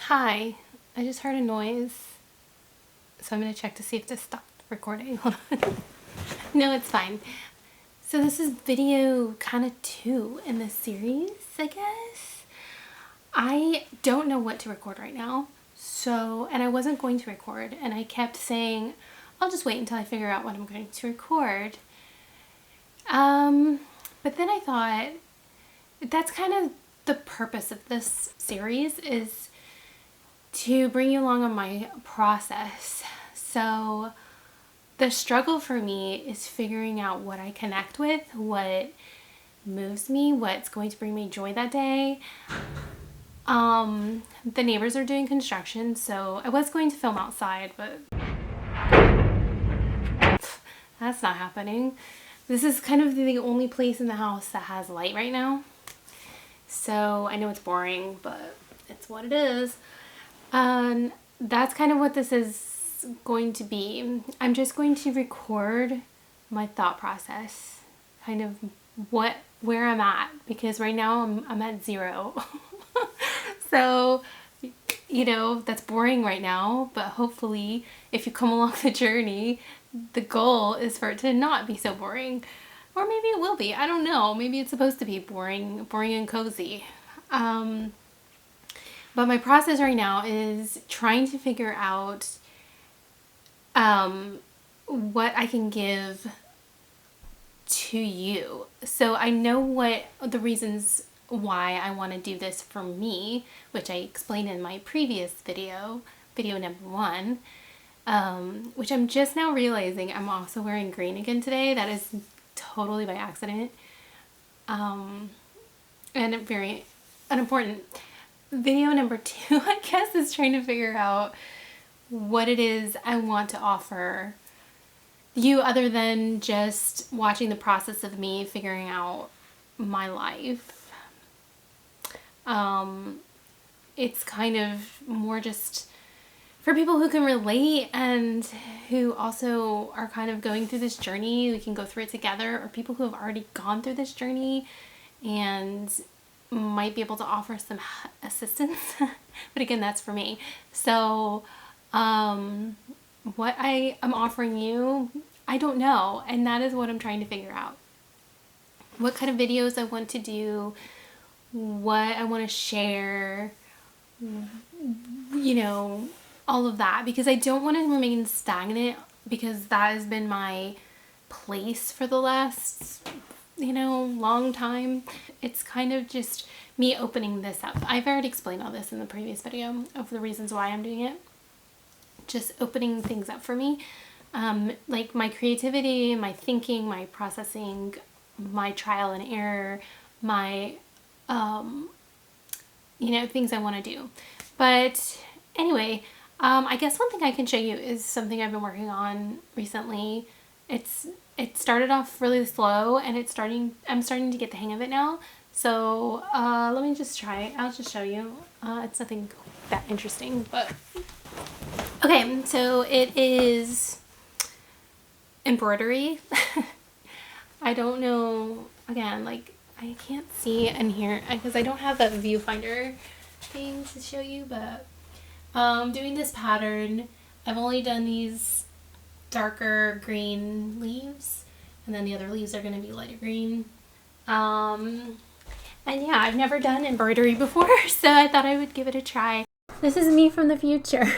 Hi, I just heard a noise, so I'm gonna check to see if this stopped recording. Hold on. No, it's fine. So this is video kind of 2 in this series, I guess. I don't know what to record right now, and I wasn't going to record, and I kept saying, I'll just wait until I figure out what I'm going to record. But then I thought, that's kind of the purpose of this series, is to bring you along on my process. So the struggle for me is figuring out what I connect with, what moves me, what's going to bring me joy that day. The neighbors are doing construction, so I was going to film outside, but that's not happening. This is kind of the only place in the house that has light right now. So I know it's boring, but it's what it is. That's kind of what this is going to be. I'm just going to record my thought process, kind of where I'm at, because right now I'm at 0. So, you know, that's boring right now, but hopefully if you come along the journey, the goal is for it to not be so boring. Or maybe it will be. I don't know. Maybe it's supposed to be boring and cozy. But my process right now is trying to figure out what I can give to you. So I know what the reasons why I want to do this for me, which I explained in my previous video number 1, which I'm just now realizing I'm also wearing green again today. That is totally by accident, and very unimportant. Video number 2, I guess, is trying to figure out what it is I want to offer you other than just watching the process of me figuring out my life. It's kind of more just for people who can relate and who also are kind of going through this journey. We can go through it together, or people who have already gone through this journey and might be able to offer some assistance. But again, that's for me. So what I am offering you, I don't know, and that is what I'm trying to figure out. What kind of videos I want to do, what I want to share, you know, all of that, because I don't want to remain stagnant, because that has been my place for the last, long time. It's kind of just me opening this up. I've already explained all this in the previous video of the reasons why I'm doing it. Just opening things up for me. Like my creativity, my thinking, my processing, my trial and error, my, things I want to do. But anyway, I guess one thing I can show you is something I've been working on recently. It started off really slow, and I'm starting to get the hang of it now. So let me just try. I'll just show you. It's nothing that interesting, but okay. So it is embroidery. I don't know. Again, like I can't see in here because I don't have that viewfinder thing to show you, but doing this pattern, I've only done these darker green leaves, and then the other leaves are going to be lighter green. And yeah, I've never done embroidery before, so I thought I would give it a try. This is me from the future.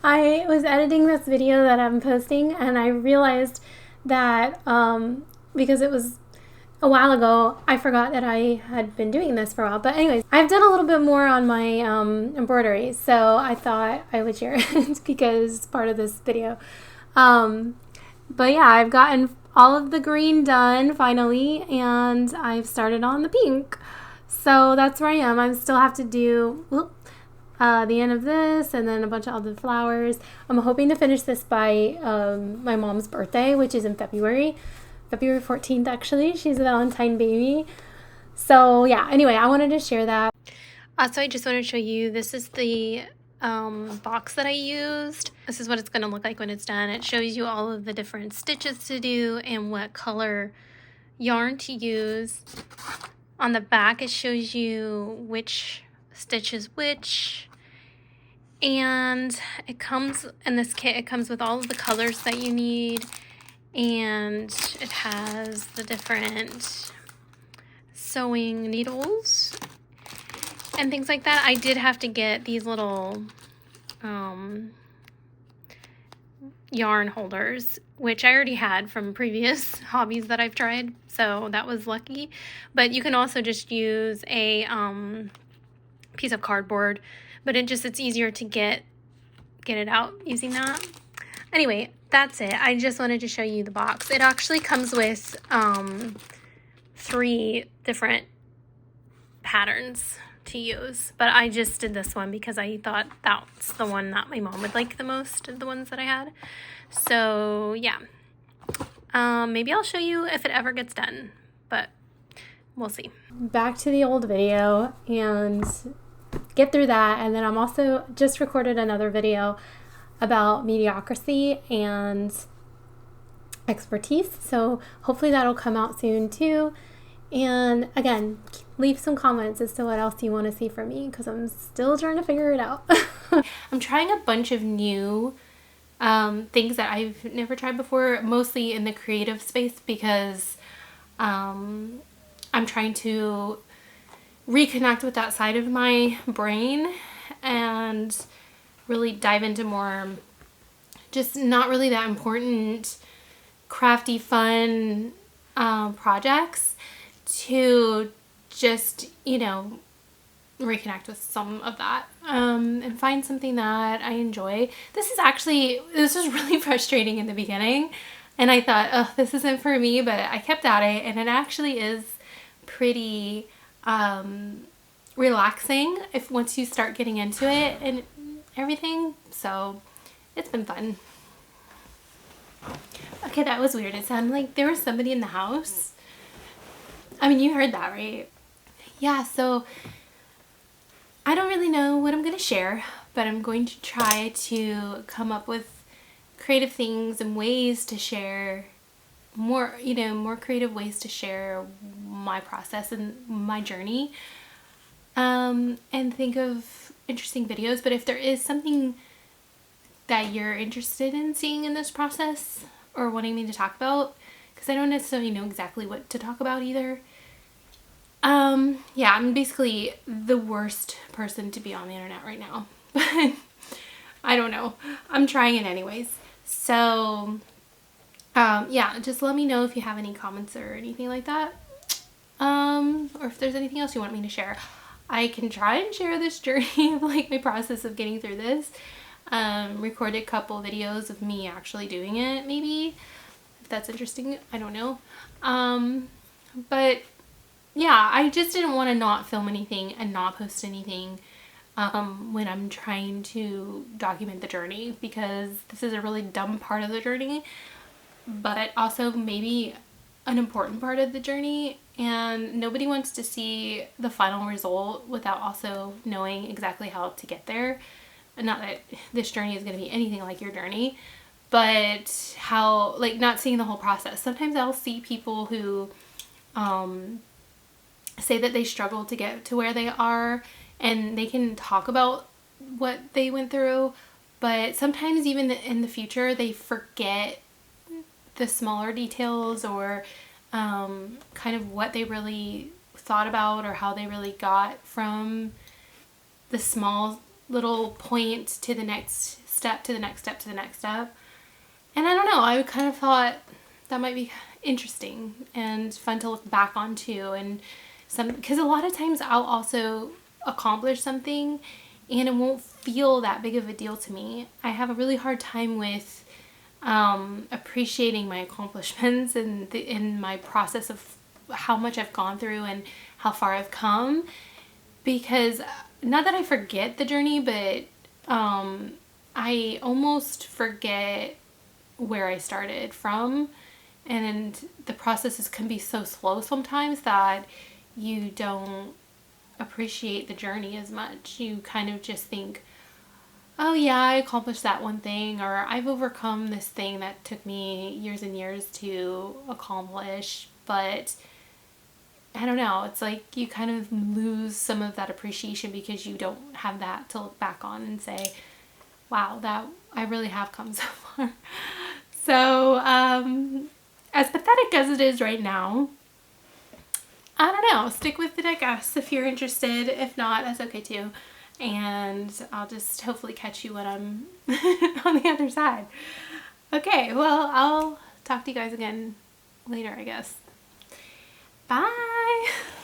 I was editing this video that I'm posting, and I realized that because it was a while ago, I forgot that I had been doing this for a while. But anyways, I've done a little bit more on my embroidery, so I thought I would share it because it's part of this video. But yeah, I've gotten all of the green done finally, and I've started on the pink. So that's where I am. I still have to do the end of this and then a bunch of other flowers. I'm hoping to finish this by my mom's birthday, which is in February 14th actually. She's a Valentine baby. So yeah, anyway, I wanted to share that. Also, I just wanted to show you, this is the box that I used. This is what it's going to look like when it's done. It shows you all of the different stitches to do and what color yarn to use. On the back, it shows you which stitch is which, And it comes in this kit, it comes with all of the colors that you need, and it has the different sewing needles and things like that. I did have to get these little yarn holders, which I already had from previous hobbies that I've tried, so that was lucky. But you can also just use a piece of cardboard, but it's easier to get it out using that. Anyway, that's it. I just wanted to show you the box. It actually comes with 3 different patterns to use, but I just did this one because I thought that's the one that my mom would like the most of the ones that I had. So yeah, maybe I'll show you if it ever gets done, but we'll see. Back to the old video and get through that, and then I'm also just recorded another video about mediocrity and expertise, so hopefully that'll come out soon too. And again, leave some comments as to what else you want to see from me, because I'm still trying to figure it out. I'm trying a bunch of new things that I've never tried before, mostly in the creative space, because I'm trying to reconnect with that side of my brain and really dive into more just not really that important crafty fun projects, to just, you know, reconnect with some of that and find something that I enjoy. This was really frustrating in the beginning, and I thought, oh, this isn't for me, but I kept at it, and it actually is pretty relaxing once you start getting into it and everything, so it's been fun. Okay, that was weird. It sounded like there was somebody in the house. I mean, you heard that, right? Yeah, so I don't really know what I'm going to share, but I'm going to try to come up with creative things and ways to share more, more creative ways to share my process and my journey, and think of interesting videos. But if there is something that you're interested in seeing in this process or wanting me to talk about, because I don't necessarily know exactly what to talk about either. Yeah, I'm basically the worst person to be on the internet right now, but I don't know. I'm trying it anyways. So, yeah, just let me know if you have any comments or anything like that. Or if there's anything else you want me to share. I can try and share this journey of like my process of getting through this. Record a couple videos of me actually doing it, maybe, if that's interesting. I don't know. But yeah, I just didn't want to not film anything and not post anything when I'm trying to document the journey, because this is a really dumb part of the journey, but also maybe an important part of the journey, and nobody wants to see the final result without also knowing exactly how to get there. Not that this journey is going to be anything like your journey, but how, like, not seeing the whole process. Sometimes I'll see people who say that they struggle to get to where they are, and they can talk about what they went through, but sometimes even in the future they forget the smaller details, or kind of what they really thought about, or how they really got from the small little point to the next step, to the next step, to the next step. And I don't know, I kind of thought that might be interesting and fun to look back on too. And because a lot of times I'll also accomplish something and it won't feel that big of a deal to me. I have a really hard time with appreciating my accomplishments and in my process of how much I've gone through and how far I've come, because not that I forget the journey, but I almost forget where I started from, and the processes can be so slow sometimes that you don't appreciate the journey as much. You kind of just think, oh yeah, I accomplished that one thing, or I've overcome this thing that took me years and years to accomplish, but I don't know, it's like you kind of lose some of that appreciation because you don't have that to look back on and say, wow, that I really have come so far. So, as pathetic as it is right now, I don't know, stick with it, I guess, if you're interested. If not, that's okay too. And I'll just hopefully catch you when I'm on the other side. Okay, well, I'll talk to you guys again later, I guess. Bye!